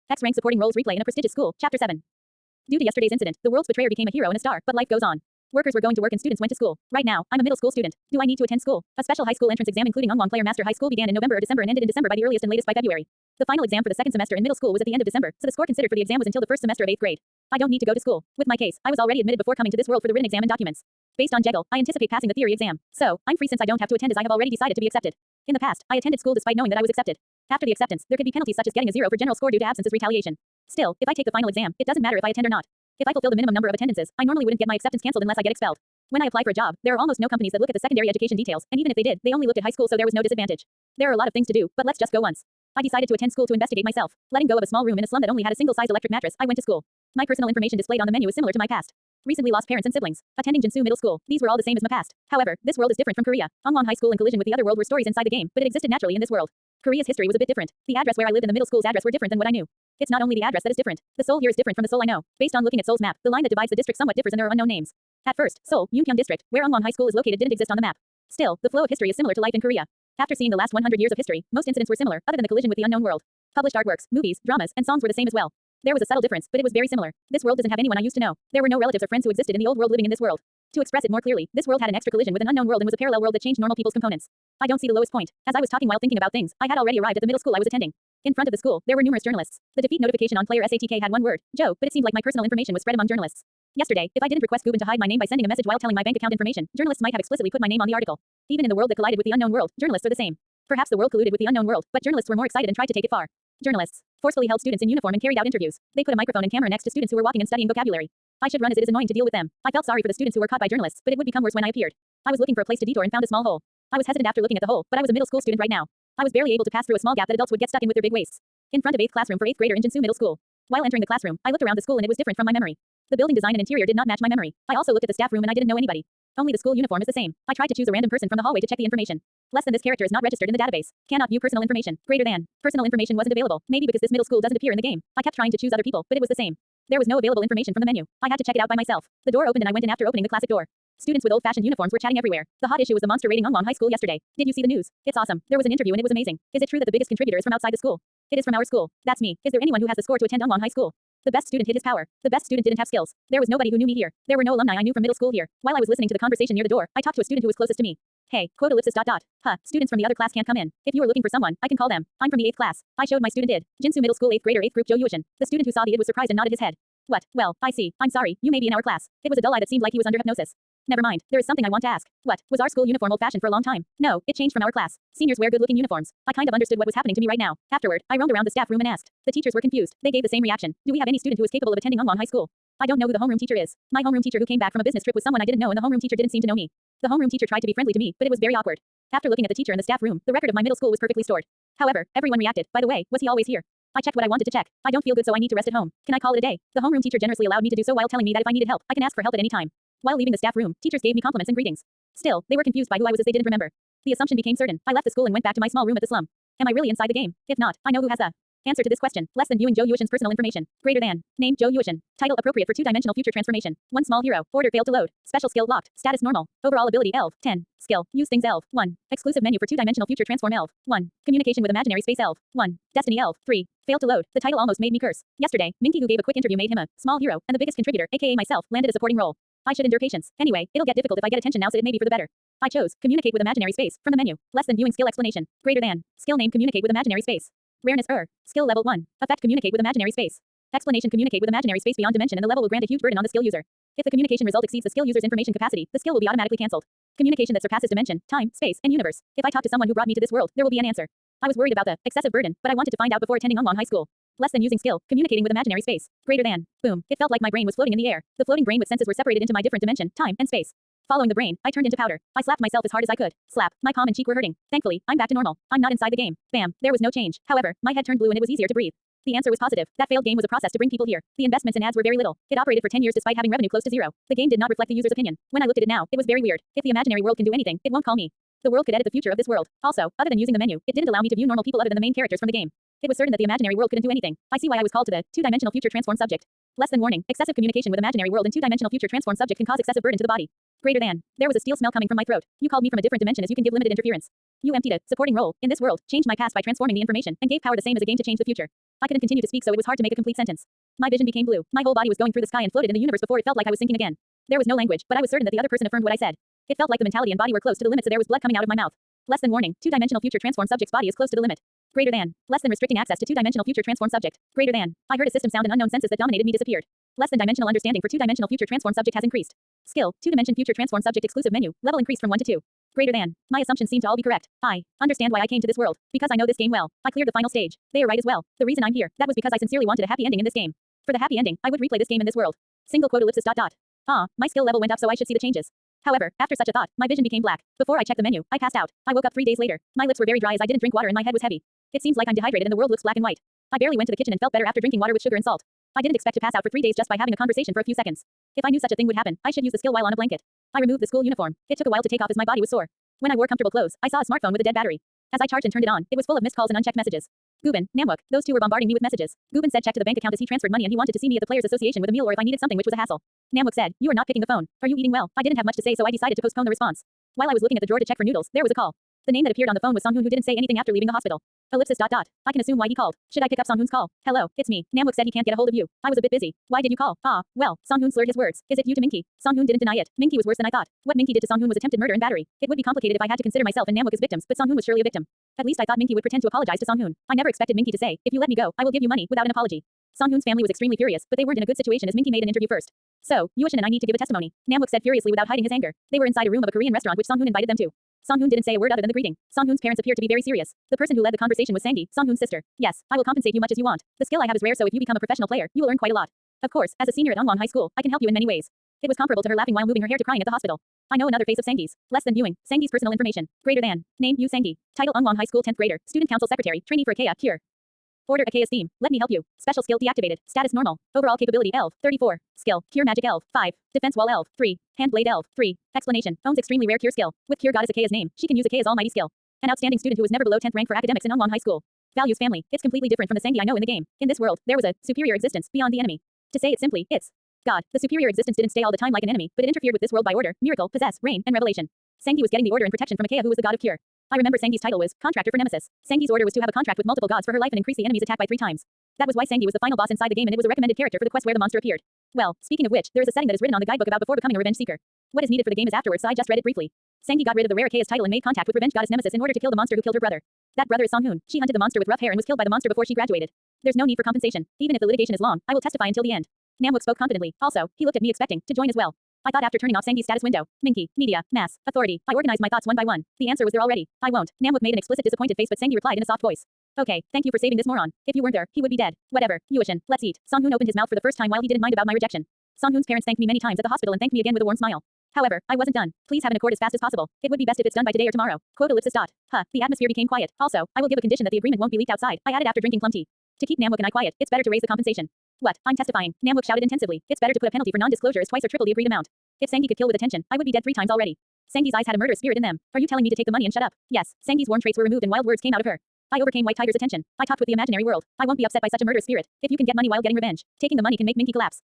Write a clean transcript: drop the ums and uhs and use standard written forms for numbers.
X-rank supporting roles replay in a prestigious school. Chapter 7. Due to yesterday's incident, the world's betrayer became a hero and a star, but life goes on. Workers were going to work and students went to school. Right now, I'm a middle school student. Do I need to attend school? A special high school entrance exam including Ongwang Player Master High School began in November or December and ended in December by the earliest and latest by February. The final exam for the second semester in middle school was at the end of December, so the score considered for the exam was until the first semester of 8th grade. I don't need to go to school. With my case, I was already admitted before coming to this world for the written exam and documents. Based on Jeggle, I anticipate passing the theory exam. So, I'm free since I don't have to attend as I have already decided to be accepted. In the past, I attended school despite knowing that I was accepted. After the acceptance, there could be penalties such as getting a 0 for general score due to absence as retaliation. Still, if I take the final exam, it doesn't matter if I attend or not. If I fulfill the minimum number of attendances, I normally wouldn't get my acceptance cancelled unless I get expelled. When I apply for a job, there are almost no companies that look at the secondary education details, and even if they did, they only looked at high school, so there was no disadvantage. There are a lot of things to do, but let's just go once. I decided to attend school to investigate myself. Letting go of a small room in a slum that only had a single-size electric mattress, I went to school. My personal information displayed on the menu is similar to my past. Recently lost parents and siblings. Attending Jinsu Middle School. These were all the same as my past. However, this world is different from Korea. Ongwang High School in collision with the other world were stories inside the game, but it existed naturally in this world. Korea's history was a bit different. The address where I lived and the middle school's address were different than what I knew. It's not only the address that is different. The Seoul here is different from the Seoul I know. Based on looking at Seoul's map, the line that divides the district somewhat differs and there are unknown names. At first, Seoul, Yunpyeong District, where Ongwang High School is located didn't exist on the map. Still, the flow of history is similar to life in Korea. After seeing the last 100 years of history, most incidents were similar, other than the collision with the unknown world. Published artworks, movies, dramas, and songs were the same as well. There was a subtle difference, but it was very similar. This world doesn't have anyone I used to know. There were no relatives or friends who existed in the old world living in this world. To express it more clearly, this world had an extra collision with an unknown world and was a parallel world that changed normal people's components. I don't see the lowest point. As I was talking while thinking about things, I had already arrived at the middle school I was attending. In front of the school, there were numerous journalists. The defeat notification on player SATK had one word, Joe, but it seemed like my personal information was spread among journalists. Yesterday, if I didn't request Gubin to hide my name by sending a message while telling my bank account information, journalists might have explicitly put my name on the article. Even in the world that collided with the unknown world, journalists are the same. Perhaps the world colluded with the unknown world, but journalists were more excited and tried to take it far. Journalists forcefully held students in uniform and carried out interviews. They put a microphone and camera next to students who were walking and studying vocabulary. I should run as it is annoying to deal with them. I felt sorry for the students who were caught by journalists, but it would become worse when I appeared. I was looking for a place to detour and found a small hole. I was hesitant after looking at the hole, but I was a middle school student right now. I was barely able to pass through a small gap that adults would get stuck in with their big waists. In front of 8th classroom for 8th grader in Jinsu Middle School. While entering the classroom, I looked around the school and it was different from my memory. The building design and interior did not match my memory. I also looked at the staff room and I didn't know anybody. Only the school uniform is the same. I tried to choose a random person from the hallway to check the information. Less than this character is not registered in the database. Cannot view personal information. Greater than. Personal information wasn't available. Maybe because this middle school doesn't appear in the game. I kept trying to choose other people, but it was the same. There was no available information from the menu. I had to check it out by myself. The door opened and I went in after opening the classic door. Students with old-fashioned uniforms were chatting everywhere. The hot issue was the monster raiding Ongwang High School yesterday. Did you see the news? It's awesome. There was an interview and it was amazing. Is it true that the biggest contributor is from outside the school? It is from our school. That's me. Is there anyone who has the score to attend Ongwang High School? The best student hid his power. The best student didn't have skills. There was nobody who knew me here. There were no alumni I knew from middle school here. While I was listening to the conversation near the door, I talked to a student who was closest to me. Hey, quote ellipsis ... Huh, students from the other class can't come in. If you are looking for someone, I can call them. I'm from the 8th class. I showed my student id. Jinsu Middle School 8th grader 8th group Jo Yuishin. The student who saw the id was surprised and nodded his head. What? Well, I see. I'm sorry. You may be in our class. It was a dull eye that seemed like he was under hypnosis. Never mind. There is something I want to ask. What? Was our school uniform old-fashioned for a long time? No, it changed from our class. Seniors wear good-looking uniforms. I kind of understood what was happening to me right now. Afterward, I roamed around the staff room and asked. The teachers were confused. They gave the same reaction. Do we have any student who is capable of attending Ongwang High School? I don't know who the homeroom teacher is. My homeroom teacher who came back from a business trip was someone I didn't know and the homeroom teacher didn't seem to know me. The homeroom teacher tried to be friendly to me, but it was very awkward. After looking at the teacher in the staff room, the record of my middle school was perfectly stored. However, everyone reacted. By the way, was he always here? I checked what I wanted to check. I don't feel good so I need to rest at home. Can I call it a day? The homeroom teacher generously allowed me to do so while telling me that if I needed help, I can ask for help at any time. While leaving the staff room, teachers gave me compliments and greetings. Still, they were confused by who I was as they didn't remember. The assumption became certain. I left the school and went back to my small room at the slum. Am I really inside the game? If not, I know who has the answer to this question. Less than viewing Jo Yuishin's personal information. Greater than. Name Jo Yuishin. Title appropriate for two-dimensional future transformation. One small hero. Order failed to load. Special skill locked. Status normal. Overall ability ELV. 10. Skill. Use things ELV. 1. Exclusive menu for two-dimensional future transform ELV. 1. Communication with imaginary space ELV. 1. Destiny ELV. 3. Failed to load. The title almost made me curse. Yesterday, Minky who gave a quick interview made him a small hero, and the biggest contributor, aka myself, landed a supporting role. I should endure patience. Anyway, it'll get difficult if I get attention now so it may be for the better. I chose communicate with imaginary space from the menu. Less than viewing skill explanation. Greater than. Skill name communicate with imaginary space. Rareness skill level 1. Effect communicate with imaginary space. Explanation communicate with imaginary space beyond dimension and the level will grant a huge burden on the skill user. If the communication result exceeds the skill user's information capacity, the skill will be automatically cancelled. Communication that surpasses dimension, time, space, and universe. If I talk to someone who brought me to this world, there will be an answer. I was worried about the excessive burden, but I wanted to find out before attending Ongwang High School. Less than using skill, communicating with imaginary space. Greater than. Boom. It felt like my brain was floating in the air. The floating brain with senses were separated into my different dimension, time, and space. Following the brain, I turned into powder. I slapped myself as hard as I could. Slap. My palm and cheek were hurting. Thankfully, I'm back to normal. I'm not inside the game. Bam. There was no change. However, my head turned blue and it was easier to breathe. The answer was positive. That failed game was a process to bring people here. The investments and ads were very little. It operated for 10 years despite having revenue close to zero. The game did not reflect the user's opinion. When I looked at it now, it was very weird. If the imaginary world can do anything, it won't call me. The world could edit the future of this world. Also, other than using the menu, it didn't allow me to view normal people other than the main characters from the game. It was certain that the imaginary world couldn't do anything. I see why I was called to the two-dimensional future transform subject. Less than warning. Excessive communication with imaginary world and two-dimensional future transform subject can cause excessive burden to the body. Greater than. There was a steel smell coming from my throat. You called me from a different dimension as you can give limited interference. You emptied a supporting role in this world, changed my past by transforming the information, and gave power the same as a game to change the future. I couldn't continue to speak, so it was hard to make a complete sentence. My vision became blue. My whole body was going through the sky and floated in the universe before it felt like I was sinking again. There was no language, but I was certain that the other person affirmed what I said. It felt like the mentality and body were close to the limit, so there was blood coming out of my mouth. Less than warning. Two-dimensional future transformed subject's body is close to the limit. Greater than. Less than restricting access to two-dimensional future transformed subject. Greater than. I heard a system sound and unknown senses that dominated me disappeared. Less than dimensional understanding for two-dimensional future transformed subject has increased. Skill. Two-dimension future transformed subject exclusive menu. Level increased from 1 to 2. Greater than. My assumptions seem to all be correct. I understand why I came to this world. Because I know this game well. I cleared the final stage. They are right as well. The reason I'm here, that was because I sincerely wanted a happy ending in this game. For the happy ending, I would replay this game in this world. Single quote ellipsis dot dot. My skill level went up, so I should see the changes. However, after such a thought, my vision became black. Before I checked the menu, I passed out. I woke up 3 days later. My lips were very dry as I didn't drink water and my head was heavy. It seems like I'm dehydrated and the world looks black and white. I barely went to the kitchen and felt better after drinking water with sugar and salt. I didn't expect to pass out for 3 days just by having a conversation for a few seconds. If I knew such a thing would happen, I should use the skill while on a blanket. I removed the school uniform. It took a while to take off as my body was sore. When I wore comfortable clothes, I saw a smartphone with a dead battery. As I charged and turned it on, it was full of missed calls and unchecked messages. Gubin, Namwook, those two were bombarding me with messages. Gubin said check to the bank account as he transferred money and he wanted to see me at the Players Association with a meal or if I needed something, which was a hassle. Namwook said, you are not picking the phone. Are you eating well? I didn't have much to say, so I decided to postpone the response. While I was looking at the drawer to check for noodles, there was a call. The name that appeared on the phone was Songhoon, who didn't say anything after leaving the hospital. Ellipsis dot dot. I can assume why he called. Should I pick up Songhoon's call? Hello, it's me. Namwook said he can't get a hold of you. I was a bit busy. Why did you call? Well, Songhoon slurred his words. Is it you to Minky? Songhoon didn't deny it. Minky was worse than I thought. What Minky did to Songhoon was attempted murder and battery. It would be complicated if I had to consider myself and Namwook as victims, but Songhoon was surely a victim. At least I thought Minky would pretend to apologize to Songhoon. I never expected Minky to say, if you let me go, I will give you money, without an apology. Songhoon's family was extremely furious, but they weren't in a good situation as Minky made an interview first. So, Yuoshin and I need to give a testimony. Namwook said furiously without hiding his anger. They were inside a room of a Korean restaurant which Songhoon invited them to. Songhoon didn't say a word other than the greeting. Songhoon's parents appeared to be very serious. The person who led the conversation was Sangdi, Songhoon's sister. Yes, I will compensate you much as you want. The skill I have is rare, so if you become a professional player, you will earn quite a lot. Of course, as a senior at Ongwon High School, I can help you in many ways. It was comparable to her laughing while moving her hair to crying at the hospital. I know another face of Sangdi's. Less than viewing. Sangdi's personal information. Greater than. Name Yu Sangdi. Title Ongwon High School 10th grader. Student council secretary. Trainee for Akeya. Cure. Order Akeya's theme. Let me help you. Special skill deactivated. Status normal. Overall capability ELV 34. Skill. Cure magic ELV 5. Defense wall ELV 3. Hand blade ELV 3. Explanation. Owns extremely rare cure skill. With cure goddess Akeya's name, she can use Akeya's almighty skill. An outstanding student who was never below 10th rank for academics in Ongwon High School. Values family. It's completely different from the Sangdi I know in the game. In this world, there was a superior existence beyond the enemy. To say it simply, it's God. The superior existence didn't stay all the time like an enemy, but it interfered with this world by order, miracle, possess, reign, and revelation. Sangdi was getting the order and protection from Akeya, who was the god of cure. I remember Sangdi's title was contractor for Nemesis. Sangdi's order was to have a contract with multiple gods for her life and increase the enemy's attack by 3 times. That was why Sangdi was the final boss inside the game and it was a recommended character for the quest where the monster appeared. Well, speaking of which, there is a setting that is written on the guidebook about before becoming a revenge seeker. What is needed for the game is afterwards, so I just read it briefly. Sangdi got rid of the rare Akeya's title and made contact with revenge goddess Nemesis in order to kill the monster who killed her brother. That brother is Songhoon. She hunted the monster with rough hair and was killed by the monster before she graduated. There's no need for compensation. Even if the litigation is long, I will testify until the end. Namwook spoke confidently. Also, he looked at me expecting to join as well. I thought after turning off Sangdi's status window, Minky, media, mass, authority, I organized my thoughts one by one. The answer was there already. I won't. Namwook made an explicit disappointed face, but Sangdi replied in a soft voice. Okay, thank you for saving this moron. If you weren't there, he would be dead. Whatever. Yuoshin, let's eat. Songhoon opened his mouth for the first time while he didn't mind about my rejection. Songhoon's parents thanked me many times at the hospital and thanked me again with a warm smile. However, I wasn't done. Please have an accord as fast as possible. It would be best if it's done by today or tomorrow. Quote ellipsis dot. The atmosphere became quiet. Also, I will give a condition that the agreement won't be leaked outside. I added after drinking plum tea. To keep Namwook and I quiet, it's better to raise the compensation. What? I'm testifying. Namwook shouted intensively. It's better to put a penalty for non-disclosure as twice or triple the agreed amount. If Sangdi could kill with attention, I would be dead 3 times already. Sangdi's eyes had a murderous spirit in them. Are you telling me to take the money and shut up? Yes. Sangdi's warm traits were removed and wild words came out of her. I overcame White Tiger's attention. I talked with the imaginary world. I won't be upset by such a murderous spirit. If you can get money while getting revenge, taking the money can make Minky collapse.